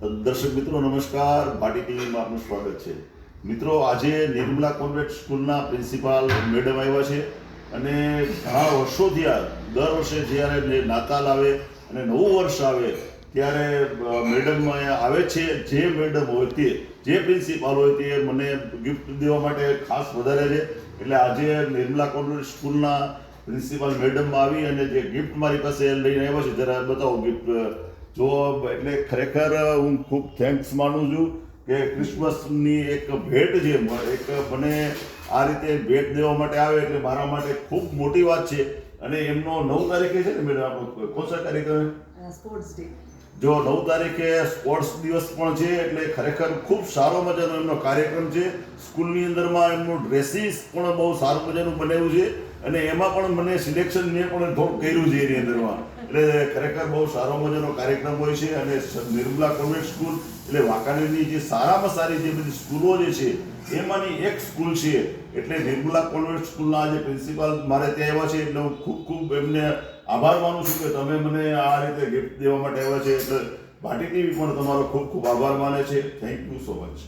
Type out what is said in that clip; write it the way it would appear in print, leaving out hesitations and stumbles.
દર્શક મિત્રો નમસ્કાર, ભાટી ટીવીમાં આપનું સ્વાગત છે. મિત્રો, આજે નિર્મલા કોન્વેન્ટ સ્કૂલના પ્રિન્સિપાલ મેડમ આવ્યા છે અને ઘણા વર્ષોથી દર વર્ષે જ્યારે નાતાલ આવે અને નવું વર્ષ આવે ત્યારે મેડમ અહીંયા આવે છે. જે મેડમ હોય તે, જે પ્રિન્સિપાલ હોય તે મને ગિફ્ટ દેવા માટે ખાસ વધારે છે. એટલે આજે નિર્મલા કોન્વેન્ટ સ્કૂલના પ્રિન્સિપાલ મેડમ આવી અને જે ગિફ્ટ મારી પાસે લઈને આવ્યા છે, જરા બતાવો ગિફ્ટ. જો એટલે ખરેખર હું ખૂબ થેન્ક્સ માનું છું કે ક્રિસમસની એક ભેટ છે, એક મને આ રીતે ભેટ દેવા માટે આવે એટલે મારા માટે ખૂબ મોટી વાત છે. અને એમનો 9 તારીખે છે ને મેડમ, આપણો કોણ સા તારીખે? Sports day. જો 9 તારીખે સ્પોર્ટ્સ દિવસ પણ છે એટલે ખરેખર ખૂબ સારો મજાનો એમનો કાર્યક્રમ છે. સ્કૂલની અંદરમાં એમનું ડ્રેસીસ પણ બહુ સારું મજાનું બનાવ્યું છે અને એમાં પણ મને સિલેક્શન મેં પણ થોડું કર્યું છે એની અંદરમાં. એટલે ખરેખર બહુ સારો મજાનો કાર્યક્રમ હોય છે. અને નિર્મલા કોન્વેન્ટ સ્કૂલ એટલે વાંકાનેરની જે સારામાં સારી જે બધી સ્કૂલો જે છે એમાંની એક સ્કૂલ છે. એટલે નિર્મલા કોન્વેન્ટ સ્કૂલના જે પ્રિન્સિપાલ મારે ત્યાં આવ્યા છે એટલે હું ખૂબ ખૂબ એમને આભાર માનું છું કે તમે મને આ રીતે ગિફ્ટ દેવા માટે આવ્યા છે. એટલે ભાટી ટીવી પણ તમારો ખૂબ ખૂબ આભાર માને છે. Thank you so much.